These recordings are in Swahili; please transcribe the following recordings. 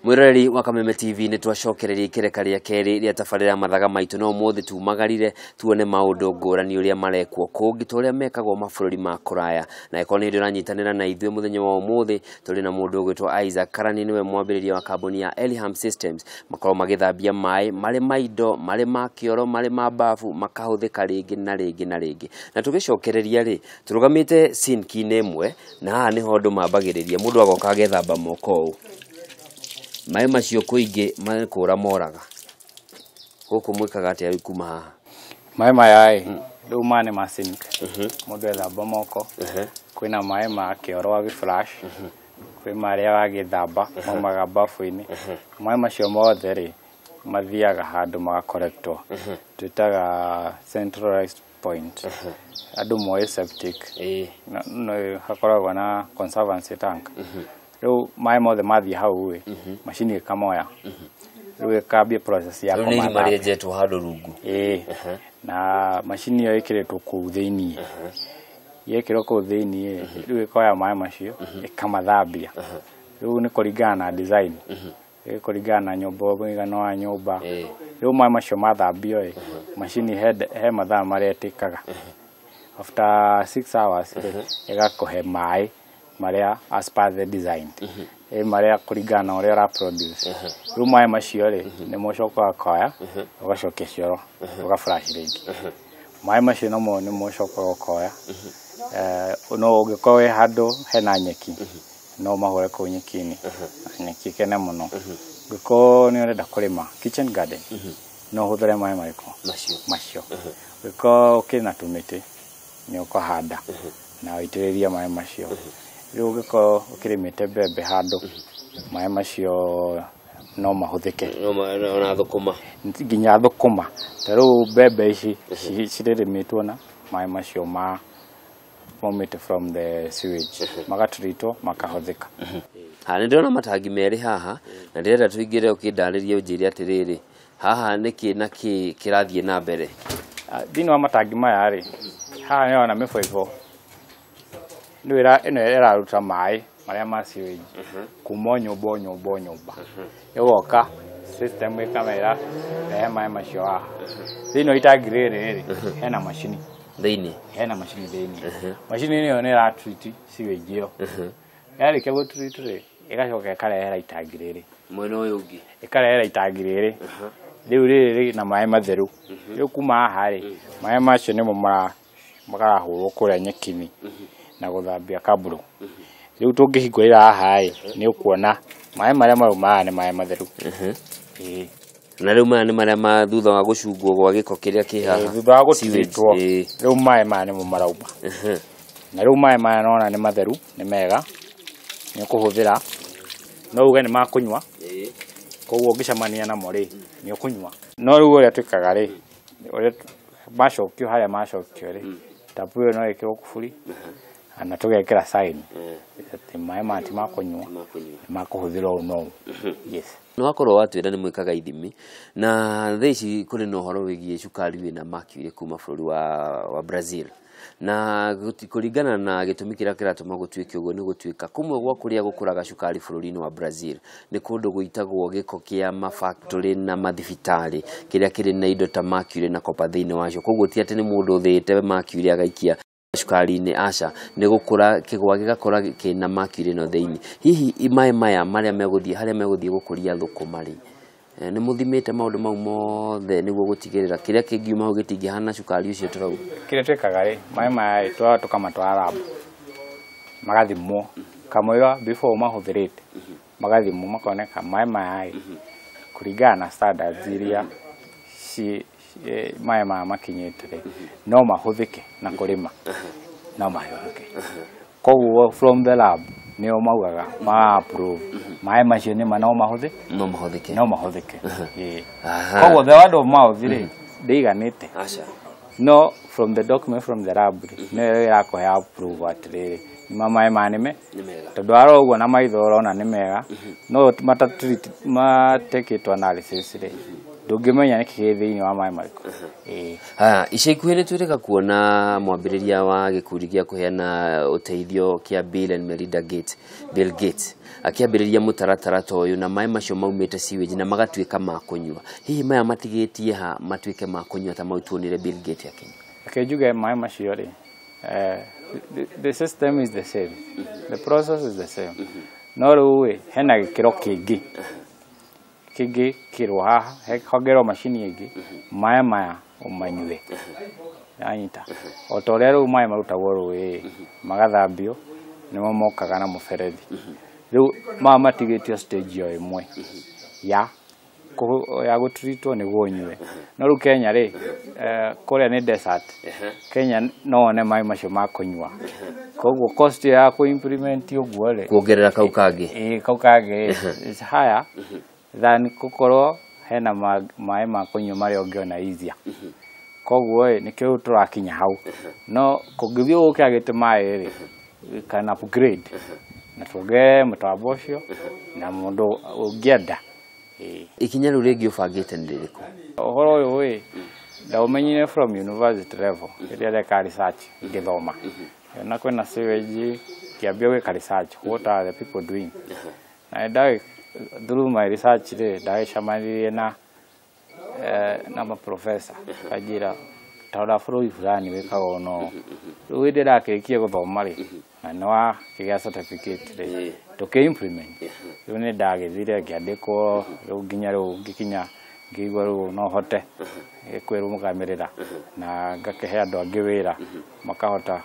Mwiroreri wa Kameme TV ni twacokereria ikereka ria keri ria tabarira mathaga maitu no muthi tumagarire tuone maundu ngurani uria marekwo kungi turia mekagwo mabururi ma kuraya na ekoni ndio ranyitanira na ithwe muthenya wa muthi turi na mundu ugwitwa Isaac Karani niwe mwambiriria wa kambuni ya Eliham Systems makoro magithambia mai mari maindo mari ma kioro mari ma bafu makahuthika ringi na ringi na ringi na tugicokereria ri turugamite sinki-ini imwe na haha niho andu mambagiriria mundu agoka agethamba moko mai macio kuingi makura moraga guku mwikaga atia kuma haha mai maya riu mane machine mundu ethamba moko kwina mai ma kioro wa flash kwi maria wa githamba momaga bafu-ini mai macio mothe ri mathiaga handu magakorektwo twitaga centralized point andu moe septic no hakoragwo na conservancy tank riu mai mothe mathia hau we machine ikamoya riu ikambia process ya komanda ni mari jetu handu rungu na machine iyo ikiretwo kuu thiini yekirwo kuu thiini riu ikoya mai macio ikamathambia riu ni kuringana na design kuringana na nyumba mwigano wa nyumba riu mai macio mathambio machine he mathaa maria itikaga after 6 hours igakohe mai maria as per the design maria kuringana uria ra produce riu mai macio ni mucoka koya ugacokia cioro uga flash ringi mai macio no ni mucoka koya no ugikowe handu hena nyeki no mahure ku nyeki-ini nyeki kene muno ngiko ni urenda kurima kitchen garden no huthere mai mariko macio ngiko ukina tumite ni ukohanda na uitiriria mai macio riu ugiko ukirimite mbembe handu mai macio no mahuthike na thukuma nginya thukuma riu mbembe ici ciririmitwo na mai macio ma vomit from the sewage magatritwo makahuthika ni ndona matangi meri haha na ndirenda tuingire ukindariria unjiri atiriri haha niki na kirathie na mbere thini wa matangi maya ri haha ni ona mifoivo ino iraruta mai maria ma sewage kuma nyumba yoka system ikamera mai macio haha thini itangi riri hena machine thiini hena machine thiini machine ino ni ratreat sewage yo yarike gutreat ri igacoka ikarehera itangi riri mwena uyu ungi ikarehera itangi riri riu riri na mai matheru riu kuma haha ri mai macio ni makarahurwo kuria nyeki-ini na guthambia kaburo riu tungihingurira haha ni ukuona mai maria mauma ni mai matheru na riu maya ni maria ma thutha wa gucungwo gwa giko kiria ki haha thutha wa gutwitwo riu mai maya ni marauma na riu mai maya nona ni matheru ni mega ni kuhuthira no uge ni makunywa koguo ngicamania namo ri ni ukunywa no riu uria twikaga ri uria macokio haria macokio ri tapu no ikirwo kuburi ana tugekira sign ati mai mati makunywa makuhuthira no yes no akorwo watwira ni mwikaga ithimi na theici kuri no horo wigie cukari wina mercury kuma bururi wa Brazil na kuringana na gitumi kiria kiratuma gutwike uguo ni gutwika kumwe gwa kuria gukuraga cukari bururi-ini wa Brazil ni kundu guitagwo giko kia mafactory na mathibitari kiria kiri na indo ta mercury na copper thiini wacio koguo ti ati ni mundu uthite mercury agaikia cukari-ini aca ni gukura kigwa gigakora kina mercury no thiini hihi mai maya maria meguthie haria meguthie gukuria thukuma ri ni muthimite maundu mau mothe niguo gutigirira kiria kingiuma ho gitingihana cukari ucio turau kiria twikaga ri mai maya tukamatwara lab magathimwo kamwira before mahuthirite magathimwo makoneka mai maya kuringana na standards iria mai maya makinyite no mahuthike na kurima no mahuthike koguo from the lab nio maugaga ma approve mai macio ni no mahuthike koguo the word of mouth ri ndiganite no from the document from the lab no irakohe approve atiriri mai manime tondu aro uguo na maitho urona ni mega no take it to analysis ri ndũngĩmenya nĩ kĩĩ thĩinĩ wa maĩ marĩkũ. Ica ikuhĩ nĩ twĩrĩga kuona mwambĩrĩria wa gĩkundi gĩa kũheana ũteithio kĩa Bill and Melinda Gates, Bill Gates akĩambĩrĩria mũtaratara ta ũyũ na maĩ macio maumĩte sewage na magatuĩka ma kũnyua. Hihi maya matigĩtie ha matuĩke ma kũnyua ta mau tuonire Bill Gates akinya? Reke njuge maĩ macio rĩ, the system is the same, the process is the same. No rĩu hena gĩkĩro kĩngĩ kĩrwo haha, hongerwo macini ĩngĩ, maĩ maya ũmanyue. Anyita. O ta ũrĩa rĩu maĩ marutagwo rũĩ magathambio, nĩmo mokaga na mũberethi. Rĩu maya matigĩtio stage o ĩmwe ya gũtreatwo nĩguo ũnyue. No rĩu Kenya rĩ, kũrĩa nĩ desert, Kenya no one maĩ macio ma kũnyua. Koguo cost ya kũ-implement ũguo rĩ, kuongerera kau kangĩ. Kau kangĩ is higher than gũkorwo hena maĩ ma kũnyua marĩa ũngĩona easier. Koguo nĩkĩo tũrakinya hau. No kũngĩthiĩ gũkĩagĩte maĩ rĩ, we can upgrade na tuongerere mũtambo ũcio na mũndũ ũngĩenda. Ikinya rĩu rĩngĩ ũbangĩte nĩ rĩrĩkũ? Ũhoro ũyũ ndaũmenyire from university level, rĩrĩa ndeka research ngĩthoma. Na kwĩna sewage, ngĩambia gwĩka research, what are the people doing? Na through my research ndagĩcemanirie na maprofessor kanjĩra taũra bũrũri fulani wĩkaga ũno. Rĩu hĩndĩ ndakĩrĩkia gũthoma rĩ, na nĩ wakĩgĩa certificate rĩ, tũkĩ-implement. Rĩu nĩ ndagĩthire ngĩandĩkwo, rĩu nginya rĩu ngĩkinya ngĩigua rĩu no hote kwĩrũgamĩrĩra na ngakĩhe andũ angĩ wĩra makahota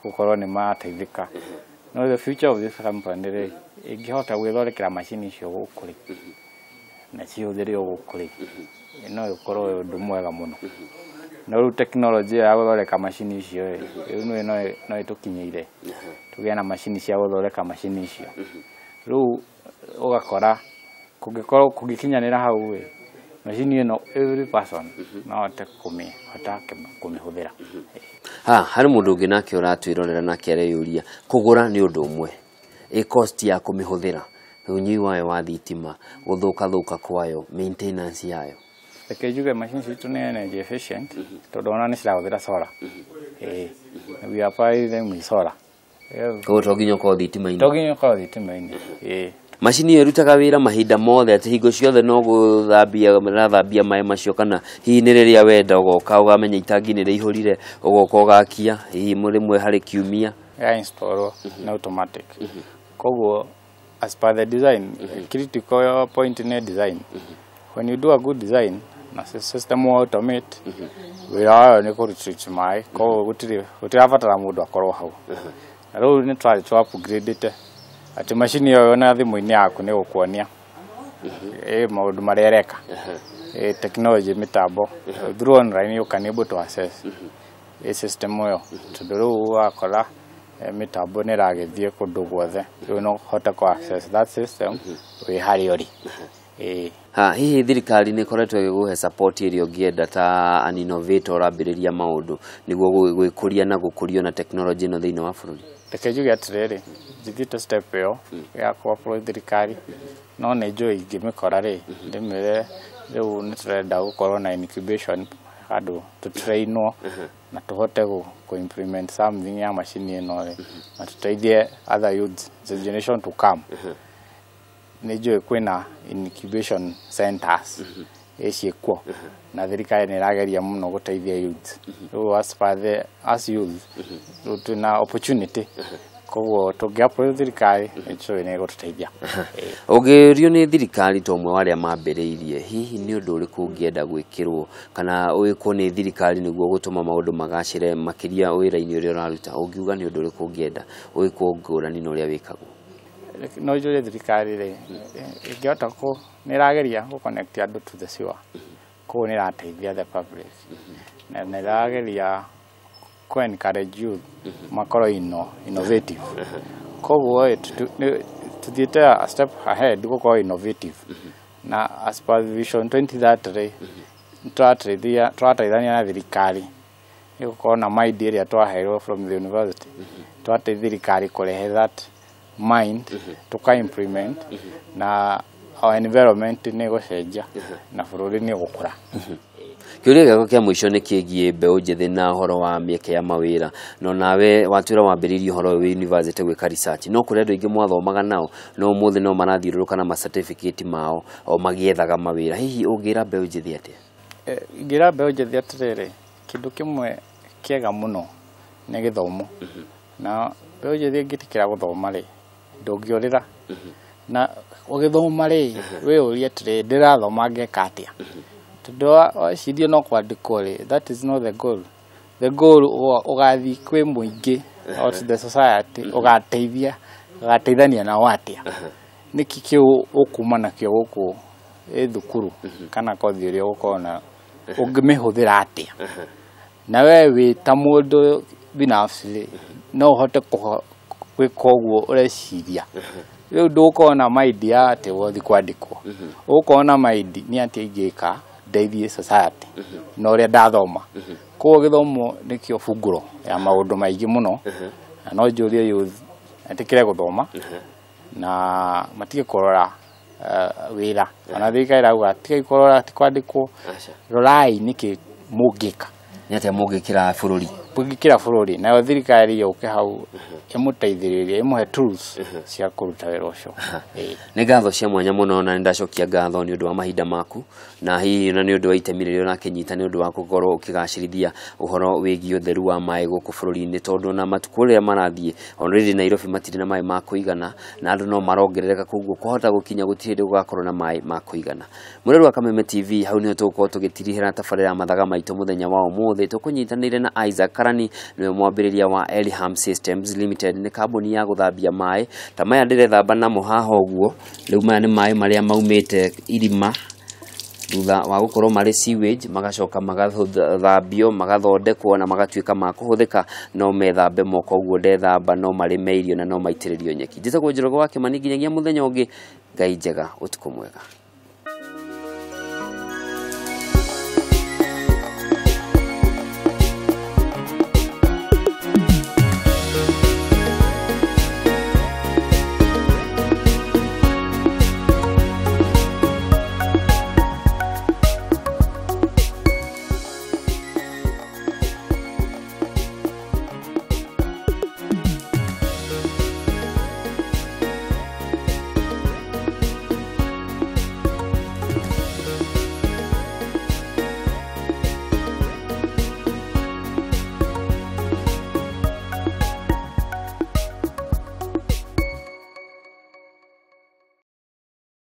gũkorwo nĩ mateithĩka. No the future of this company rĩ, ingĩhota gwĩthondekera macini icio gũkũ rĩ, na cihũthĩre o gũkũ rĩ, no ĩkorwo ũndũ mwega mũno. No rĩu tekinoronjĩ ya gũthondeka macini icio rĩu no ĩtũkinyĩire tũgĩe na macini cia gũthondeka macini icio. Rĩu ũgakora kũngĩkinyanĩra hau macini ĩno every person no ahote kũmĩhũthĩra. Harĩ mũndũ ũngĩ nake ũratwĩrorera nake areyũria, kũgũra nĩ ũndũ ũmwe, cost ya kũmĩhũthĩra, ũnyui wayo wa thitima, gũthũka kwayo, maintenance yayo? Reke njuge macini citũ nĩ energy efficient tondũ ona nĩ cirahũthĩra solar. We apply them with solar. Koguo to nginya ũkorwo thitima-inĩ? To nginya ũkorwo thitima-inĩ. Macini ĩyo ĩrutaga wĩra mahinda mothe, atĩ hingo ciothe no gũthambia maĩ macio, kana hihi nĩ rĩrĩa wenda ũgoka ũkamenya itangi nĩ rĩihũrire ũgoka ũgakia, hihi rĩmwe harĩ kiumia? Ya installwo na automatic. Koguo as per the design, critical point in design. When you do a good design, na system will automate, wĩra wayo nĩ kũ-retreat maĩ, koguo gũtirabatara mũndũ akorwo hau. Na rĩu nĩ tũ upgrade atĩ macini ĩyo na thimũ-inĩ yaku nĩ gũkuonia maũndũ marĩa ĩreka. Technology mĩtambo through online you can able to access system ĩyo, tondũ rĩu ũgakora mĩtambo nĩ ĩragĩthiĩ kũndũ guothe, rĩu no ũhote kũ access that system wĩ harĩa ũrĩ. Hihi thirikari nĩ ĩkoretwo ĩgĩkũhe support ĩrĩa ũngĩenda ta an innovator ũrambĩrĩria maũndũ nĩguo gwĩkũria na gũkũrio na technology ĩno thĩinĩ wa bũrũri? Reke njuge atĩrĩrĩ, njithiĩte step ĩyo ya kũ-approach thirikari, no nĩ njũĩ ingĩmĩkora rĩ, ndĩmĩre rĩu nĩ tũrenda gũkorwo na incubation handũ tũtrainwo na tũhote kũ-implement something ya macini ĩno rĩ, na tũteithie other youths, the generation to come. Nĩ njũĩ kwĩna incubation centers ciĩkuo na thirikari nĩ ĩrageria mũno gũteithia youth. Rĩu as youth rĩu twĩna opportunity, koguo tũngĩ-approach thirikari nĩ njũĩ nĩ ĩgũtũteithia. Ũngĩũrio nĩ thirikari ta ũmwe wa arĩa mambĩrĩirie, hihi nĩ ũndũ ũrĩkũ ũngĩenda gwĩkĩrwo kana ũgĩkwo nĩ thirikari nĩguo gũtũma maũndũ magacĩre makĩria wĩra-inĩ ũrĩa ũraruta? Ũngiuga nĩ ũndũ ũrĩkũ ũngĩenda ũgĩkwo ngũrani na ũrĩa wĩkagwo? No njũrie thirikari rĩ, ĩngĩhota nĩ ĩrageria gũ-connect andũ to the sewer, koguo nĩ ĩrateithia the public, na nĩ ĩrageria kũ-encourage youth makorwo innovative. Koguo tuthiĩte a step ahead gũkorwo innovative, na as per vision 2030 rĩ, tũrateithania na thirikari gũkorwo na mind ĩrĩa twaheirwo from the university, twateithia thirikari kũrehe that mind, tuka-implement na our environment nĩ gũcenjia na bũrũri nĩ gũkũra. Kĩũria gĩakwa kĩa mũico nĩ kĩgiĩ mbeũ njĩthĩ na ũhoro wa mĩeke ya mawĩra. No nawe watwĩra wambĩrĩirie ũhoro wĩ university gwĩka research, no kũrĩ andũ aingĩ mwathomaga nao no ũmũthĩ no marathiũrũrũka na certificate mao o magĩethaga mawĩra. Hihi ũngĩra mbeũ njĩthĩ atĩa? Ingĩra mbeũ njĩthĩ atĩrĩrĩ, kĩndũ kĩmwe kĩega mũno nĩ gĩthomo. Na mbeũ njĩthĩ ĩngĩtĩkĩra gũthoma rĩ, ndũngĩũrĩra. Na ũgĩthoma rĩ, wĩyũrie atĩrĩrĩ, ndĩrathoma ngeka atĩa? Tondũ weciria no kwandĩkwo rĩ, that is not the goal. The goal ũgathiĩ kwĩ mũingĩ or to the society, ũgateithania nao atĩa. Nĩkĩ kĩu ũkuma nakĩo gũkũ thukuru kana kothi ĩrĩa ũgũkorwo na ũngĩmĩhũthĩra atĩa. Na we wĩ ta mũndũ binafsi no ũhote gwĩka ũguo ũreciria. Rĩu ndũgũkorwo na mind ya atĩ wothi kwandĩkwo. Ũgũkorwo na mind nĩ atĩ ingĩka ndeithie society na ũrĩa ndathoma. Koguo gĩthomo nĩkĩo bunguro ya maũndũ maingĩ mũno. Na no njũrie youth etĩkĩre gũthoma na matige kũrora wĩra. Ona thirikari ĩrauga tigai kũrora ti kwandĩkwo, rorai nĩkĩ mũngĩka. Nĩ atĩa mũngĩkĩra bũrũri? Mũngĩkĩra bũrũri, nayo thirikari yũke hau ĩmũteithĩrĩrie, ĩmũhe tools cia kũruta wĩra ũcio. Nĩ ngatho cia mwanya mũno na nĩndacokia ngatho nĩ ũndũ wa mahinda maku, na hihi na nĩ ũndũ wa itemi rĩrĩa ũrakĩnyita nĩ ũndũ wa gũkorwo ũkĩgacĩrithia ũhoro wĩgiĩ ũtheru wa maĩ gũkũ bũrũri-inĩ, tondũ na matukũ rĩrĩa marathiĩ already Nairobi matirĩ na maĩ ma kũigana na andũ no marongerereka, koguo kwahota gũkinya gũtirĩ hĩndĩ gũgakorwo na maĩ ma kũigana. Mũreri wa Kameme TV, hau nĩho tũgũkorwo tũgĩtirihĩra tabarĩra ya mathaga maitũ mũthenya wa ũmũthĩ. Tũkũnyitanĩire na Isaac Karani, nĩwe mwambĩrĩria wa Elham Systems Limited, nĩ kambuni ya gũthambia maĩ ta maya ndĩrethamba namo haha ũguo. Rĩu maya nĩ maĩ marĩa maumĩte irima thutha wa gũkorwo marĩ sewage, magacoka magathambio, magathondekwo na magatuĩka ma kũhũthĩka. No methambe moko ũguo ndethamba, no marĩme irio na no maitĩrĩrio nyeki. Njĩtagwo Njoroge wa Kĩmani, nginyagia mũthenya ũngĩ, Ngai njega, ũtukũ mwega.